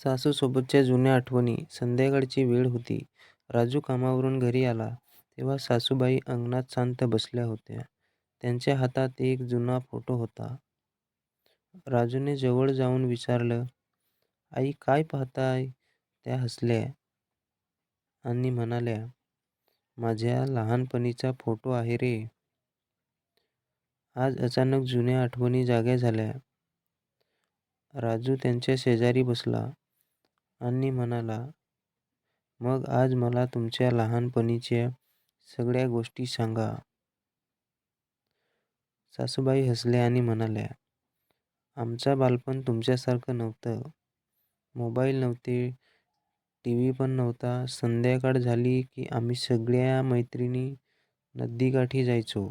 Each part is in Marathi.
सासूसोबतच्या जुन्या आठवणी. संध्याकाळची वेळ होती. राजू कामावरून घरी आला तेव्हा सासूबाई अंगणात शांत बसल्या होत्या. त्यांच्या हातात एक जुना फोटो होता. राजूने जवळ जाऊन विचारलं, "आई काय पाहताय?" त्या हसल्या आणि म्हणाल्या, "माझ्या लहानपणीचा फोटो आहे रे." आज अचानक जुन्या आठवणी जाग्या झाल्या. राजू त्यांच्या शेजारी बसला आणि म्हणाला, "मग आज मला तुमच्या लहानपणीच्या सगळ्या गोष्टी सांगा." सासूबाई हसल्या आणि म्हणाल्या, "आमचं बालपण तुमच्यासारखं नव्हतं. मोबाईल नव्हते, टीव्ही पण नव्हता. संध्याकाळ झाली की आम्ही सगळ्या मैत्रिणी नदीकाठी जायचो.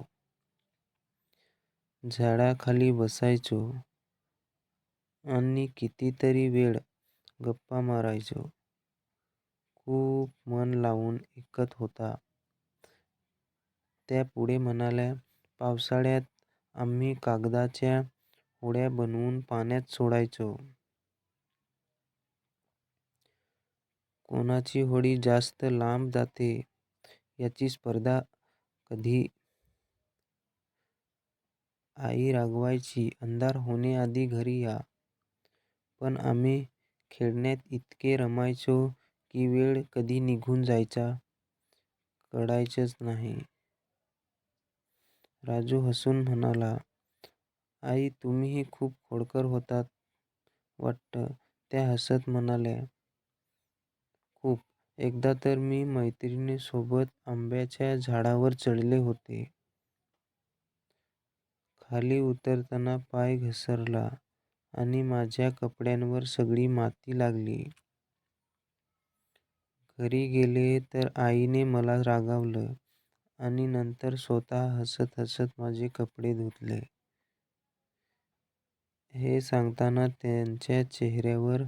झाडाखाली बसायचो आणि कितीतरी वेळ गप्पा मारायचो. खूप मन लावून ऐकत होता." त्या पुढे म्हणाल्या, "पावसाळ्यात आम्ही कागदाच्या होड्या बनवून पाण्यात सोडायचो. कोणाची होडी जास्त लांब जाते याची स्पर्धा. कधी आई रागवायची, 'अंधार होण्याआधी घरी या.' पण आम्ही खेळण्यात इतके रमायचो की वेळ कधी निघून जायचा कळायचंच नाही." राजू हसून म्हणाला, "आई तुम्हीही खूप खोडकर होतात वाटतं." त्या हसत म्हणाल्या, "खूप. एकदा तर मी मैत्रिणीसोबत आंब्याच्या झाडावर चढले होते. खाली उतरताना पाय घसरला आणि माझ्या कपड्यांवर सगळी माती लागली. घरी गेले तर आईने मला रागावलं आणि नंतर स्वतः हसत हसत माझे कपडे धुतले." हे सांगताना त्यांच्या चेहऱ्यावर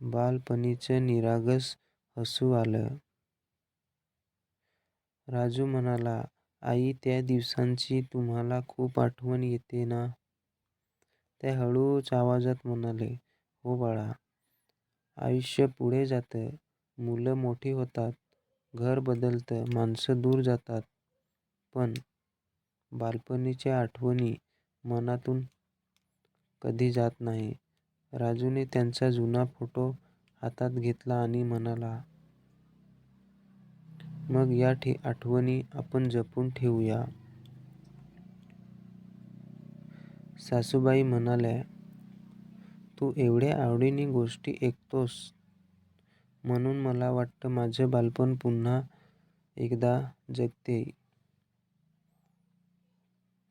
बालपणीचं निरागस हसू आलं. राजू म्हणाला, "आई त्या दिवसांची तुम्हाला खूप आठवण येते ना?" त्या हळूच आवाजात म्हणाले, "हो बाळा. आयुष्य पुढे जातं, मुलं मोठी होतात, घर बदलतं, माणसं दूर जातात. पण बालपणीच्या आठवणी मनातून कधी जात नाही." राजूने त्यांचा जुना फोटो हातात घेतला आणि म्हणाला, "मग या आठवणी आपण जपून ठेवूया." सासूबाई म्हणाल्या, "तू एवढ्या आवडीने गोष्टी ऐकतोस म्हणून मला वाटतं माझं बालपण पुन्हा एकदा जगता येईल."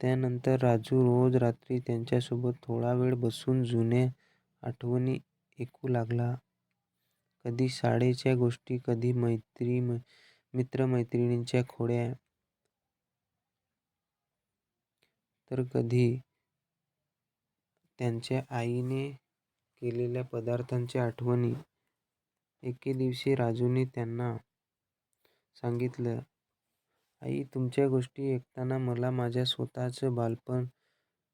त्यानंतर राजू रोज रात्री त्यांच्यासोबत थोडा वेळ बसून जुन्या आठवणी ऐकू लागला. कधी शाळेच्या गोष्टी, कधी मित्रमैत्रिणींच्या खोड्या, तर कधी त्यांच्या आईने केलेल्या पदार्थांच्या आठवणी. एके दिवशी राजूने त्यांना सांगितलं, "आई तुमच्या गोष्टी ऐकताना मला माझ्या स्वतःचं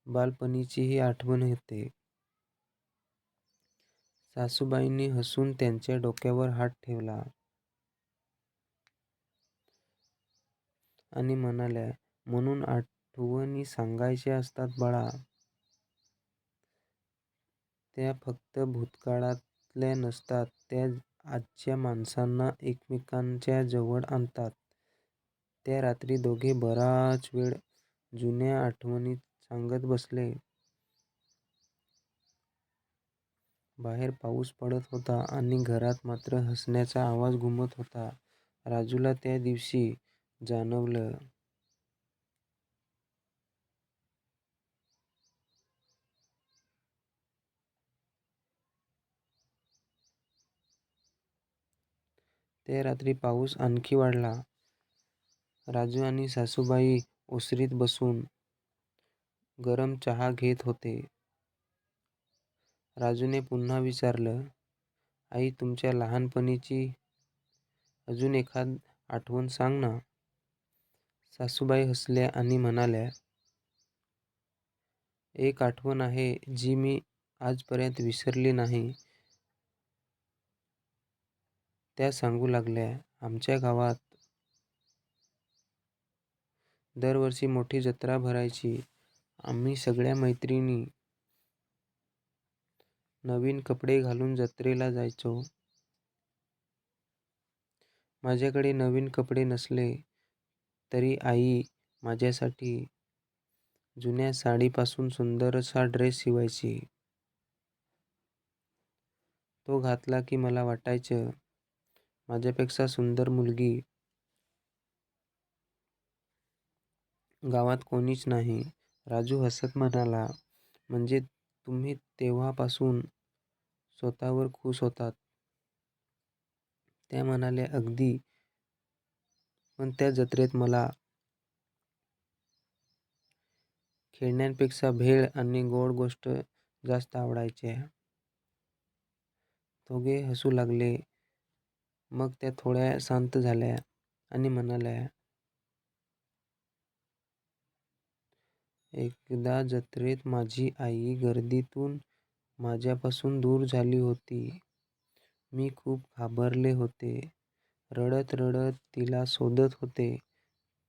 बालपणीचीही आठवण होते." सासूबाईंनी हसून त्यांच्या डोक्यावर हात ठेवला आणि म्हणाल्या, "म्हणून आठवणी सांगायच्या असतात बाळा. त्या फक्त भूतकाळातल्या नसतात, त्या आजच्या माणसांना एकमेकांच्या जवळ आणतात." त्या रात्री दोघे बराच वेळ जुन्या आठवणी सांगत बसले. बाहेर पाऊस पडत होता आणि घरात मात्र हसण्याचा आवाज घुमत होता. राजूला त्या दिवशी जाणवलं, त्या रात्री पाऊस आणखी वाढला. राजू आणि सासूबाई ओसरीत बसून गरम चहा घेत होते. राजूने पुन्हा विचारलं, "आई तुमच्या लहानपणीची अजून एखाद आठवण सांग ना." सासूबाई हसल्या आणि म्हणाल्या, "एक आठवण आहे जी मी आजपर्यंत विसरली नाही. त्या सांगू लागल्या, आमच्या गावात दरवर्षी मोठी जत्रा भरायची. आम्ही सगळ्या मैत्रिणी नवीन कपडे घालून जत्रेला जायचो. माझ्याकडे नवीन कपडे नसले तरी आई माझ्यासाठी जुन्या साडीपासून सुंदरसा ड्रेस शिवायची. तो घातला की मला वाटायचं माझ्यापेक्षा सुंदर मुलगी गावात कोणीच नाही. राजू हसत म्हणाला, म्हणजे तुम्ही तेव्हापासून स्वतःवर खुश होतात? त्या म्हणाल्या, अगदी. पण त्या जत्रेत मला खेळण्यांपेक्षा भेळ आणि गोड गोष्ट जास्त आवडायच्या. दोघे हसू लागले. मग त्या थोड्या शांत झाल्या आणि म्हणाल्या, एकदा जत्रेत माझी आई गर्दीतून माझ्यापासून दूर झाली होती. मी खूप घाबरले होते. रडत रडत तिला शोधत होते.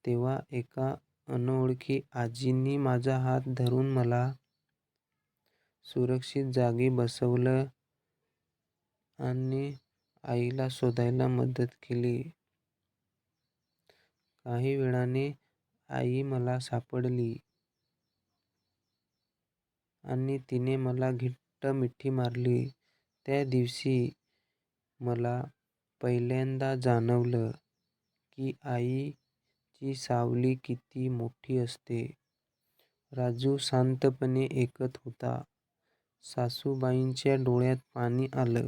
तेव्हा एका अनोळखी आजींनी माझा हात धरून मला सुरक्षित जागी बसवलं आणि आईला शोधायला मदत केली. काही वेळाने आई मला सापडली आणि तिने मला घट्ट मिठी मारली. त्या दिवशी मला पहिल्यांदा जाणवलं की आईची सावली किती मोठी असते. राजू शांतपणे ऐकत होता. सासूबाईंच्या डोळ्यात पाणी आलं.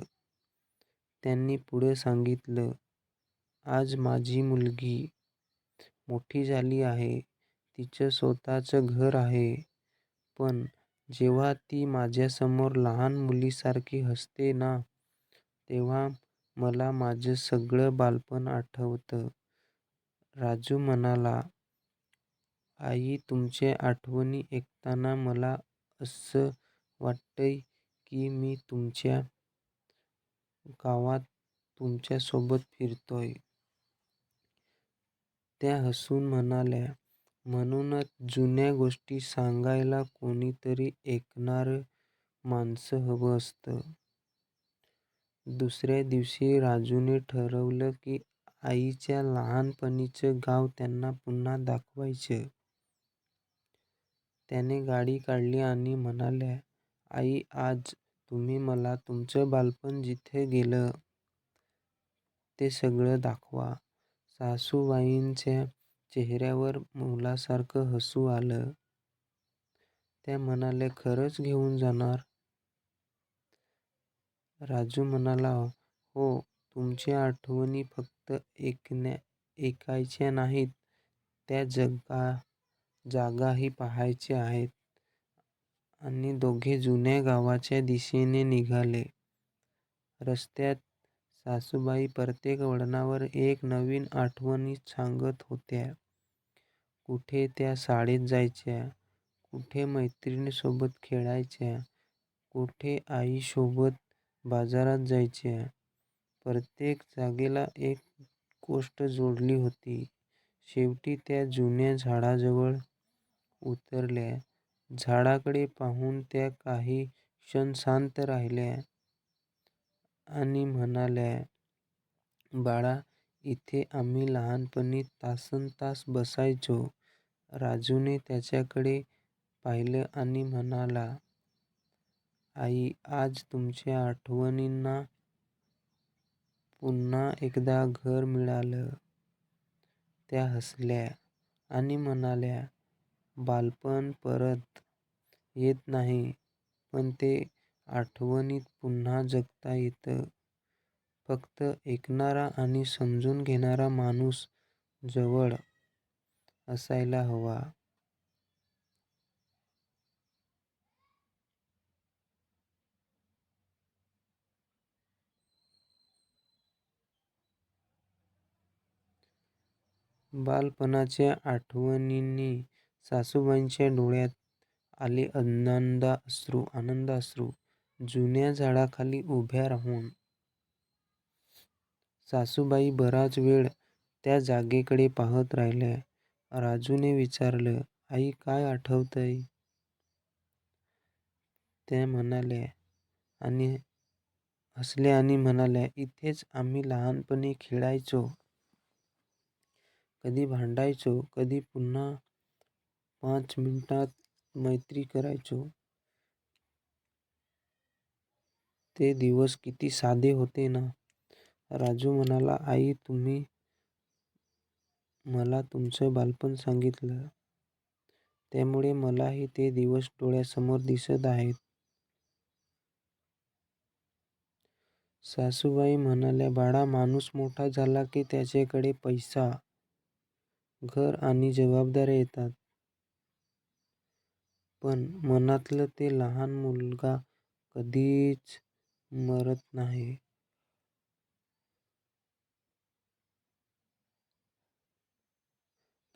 त्यांनी पुढे सांगितलं, आज माझी मुलगी मोठी झाली आहे. तिचं स्वतःचं घर आहे. पण जेव्हा ती माझ्यासमोर लहान मुलीसारखी हसते ना, तेव्हा मला माझं सगळं बालपण आठवतं. राजू म्हणाला, आई, तुमच्या आठवणी ऐकताना मला असं वाटतंय की मी तुमच्या गावात तुमच्यासोबत फिरतोय. त्या हसून म्हणाल्या, म्हणूनच जुन्या गोष्टी सांगायला कोणीतरी ऐकणारं माणसं हवं असतं. दुसऱ्या दिवशी राजूने ठरवलं की आईच्या लहानपणीचं गाव त्यांना पुन्हा दाखवायचं. त्याने गाडी काढली आणि म्हणाला, आई, आज तुम्ही मला तुमचं बालपण जिथे गेलं ते सगळं दाखवा. सासूबाईंच्या चेहऱ्यावर मुलासारखं हसू आलं. त्या म्हणाल्या, खरंच घेऊन जाणार? राजू म्हणाला, हो. तुमच्या आठवणी फक्त ऐकायच्या नाहीत, त्या जागाही पाहायच्या आहेत. आणि दोघे जुन्या गावाच्या दिशेने निघाले. रस्त्यात सासूबाई प्रत्येक वळणावर एक नवीन आठवण सांगत होत्या. कुठे त्या शाळेत जायच्या, कुठे मैत्रिणींसोबत खेळायच्या, कुठे आईसोबत बाजारात जायच्या. प्रत्येक जागेला एक गोष्ट जोडली होती. शेवटी त्या जुन्या झाडाजवळ उतरल्या. झाडाकडे पाहून त्या काही क्षण शांत राहिल्या आणि म्हणाल्या, बाळा, इथे आम्ही लहानपणी तासनतास बसायचो. राजूने त्याच्याकडे पाहिलं आणि म्हणाला, आई, आज तुमच्या आठवणींना पुन्हा एकदा घर मिळालं. त्या हसल्या आणि म्हणाल्या, बालपण परत येत नाही, पण ते आठवणीत पुन्हा जगता येतं. फक्त ऐकणारा आणि समजून घेणारा माणूस जवळ असायला हवा. बालपणाच्या आठवणींनी सासूबाईंच्या डोळ्यात आले आनंदाश्रू. जुन्या झाडाखाली उभ्या राहून सासूबाई बराच वेळ त्या जागेकडे पाहत राहिल्या. राजूने विचारलं, आई काय आठवतंय? त्या म्हणाल्या आणि हसल्या आणि म्हणाल्या, इथेच आम्ही लहानपणी खेळायचो. कधी भांडायचो, कधी पुन्हा 5 मिनिटात मैत्री करायचो. ते दिवस किती साधे होते ना. राजू म्हणाला, आई तुम्ही मला तुमचं बालपण सांगितलं. त्यामुळे मलाही ते दिवस डोळ्यासमोर दिसत आहेत. सासूबाई म्हणाल्या, बाळा माणूस मोठा झाला की त्याच्याकडे पैसा, घर आणि जबाबदाऱ्या येतात. पण मनातलं ते लहान मुलगा कधीच मरत नाही.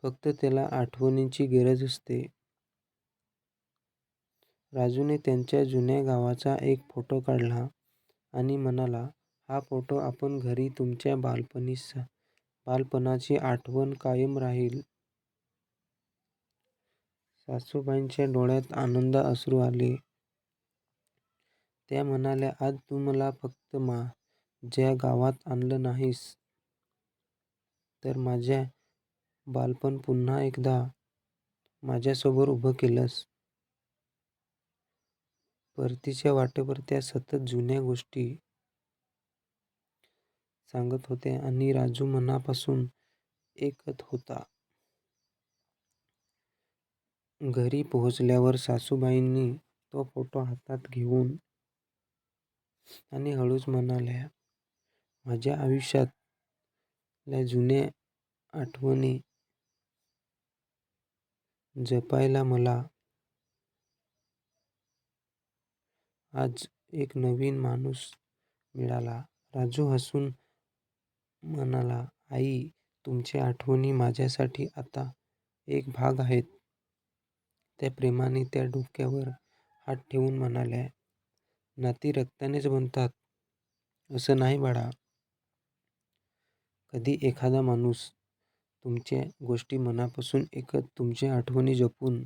फक्त त्याला आठवणींची गरज असते. राजूने त्यांच्या जुन्या गावाचा एक फोटो काढला आणि म्हणाला, हा फोटो आपण घरी तुमच्या बालपणाची आठवण कायम राहील. सासूबाईंच्या डोळ्यात आनंद अश्रू आले. त्या म्हणाल्या, आज तू मला फक्त माझ्या गावात आणलं नाहीस, तर माझ्या बालपण पुन्हा एकदा माझ्यासमोर उभं केलंस. परतीच्या वाटेवर त्या सतत जुन्या गोष्टी सांगत होत्या आणि राजू मनापासून ऐकत होता. घरी पोहोचल्यावर सासूबाईंनी तो फोटो हातात घेऊन आणि हळूच म्हणाल्या, माझ्या आयुष्यातल्या जुन्या आठवणी जपायला मला आज एक नवीन माणूस मिळाला. राजू हसून म्हणाला, आई तुमच्या आठवणी माझ्यासाठी आता एक भाग आहेत. त्या प्रेमाने त्या डोक्यावर हात ठेवून म्हणाल्या, नाती रक्तानेच बनतात असं नाही बाळा. कधी एखादा माणूस तुमच्या गोष्टी मनापासून ऐकत तुमच्या आठवणी जपून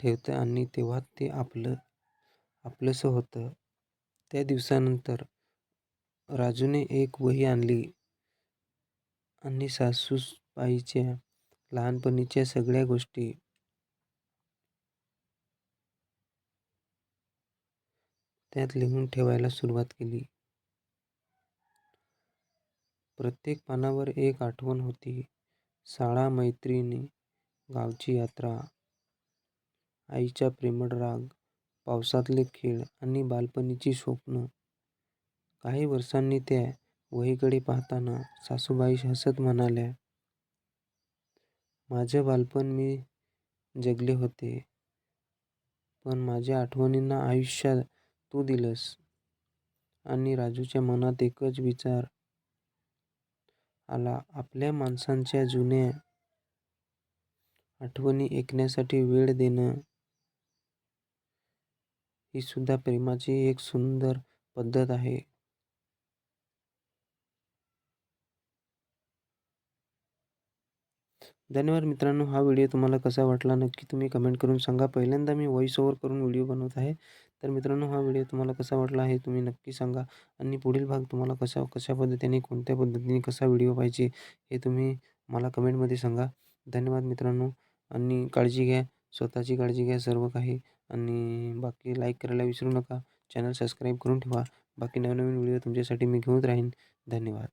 ठेवतं आणि तेव्हा ते आपलंसं होतं. त्या दिवसानंतर राजूने एक वही आणली आणि सासूबाईच्या लहानपणीच्या सगळ्या गोष्टी त्यात लिहून ठेवायला सुरुवात केली. प्रत्येक पानावर एक आठवण होती. शाळा, मैत्रिणी, गावची यात्रा, आईचा प्रेमळ राग, पावसातले खेळ आणि बालपणीची स्वप्न. काही वर्षांनी त्या वहीकडे पाहताना सासूबाई हसत म्हणाल्या, माझं बालपण मी जगले होते, पण माझ्या आठवणींना आयुष्य तू दिलंस. आणि राजूच्या मनात एकच विचार आला, आपल्या माणसांच्या जुन्या आठवणी ऐकण्यासाठी वेळ देणं ही सुद्धा प्रेमाची एक सुंदर पद्धत आहे. धन्यवाद मित्रांनो. हा व्हिडिओ तुम्हाला कसा वाटला नक्की तुम्ही कमेंट करून सांगा. पहिल्यांदा मी व्हॉइस ओव्हर करून व्हिडिओ बनवत आहे. तर मित्रांनो हा व्हिडिओ तुम्हाला कसा वाटला हे तुम्ही नक्की सांगा. आणि पुढील भाग तुम्हाला कशा पद्धतीने कोणत्या पद्धतीने कसा व्हिडिओ पाहिजे हे तुम्ही मला कमेंटमध्ये सांगा. धन्यवाद मित्रांनो. आणि काळजी घ्या, स्वतःची काळजी घ्या सर्व काही. आणि बाकी लाईक करायला विसरू नका. चॅनल सबस्क्राईब करून ठेवा. बाकी नवनवीन व्हिडिओ तुमच्यासाठी मी घेऊन राहीन. धन्यवाद.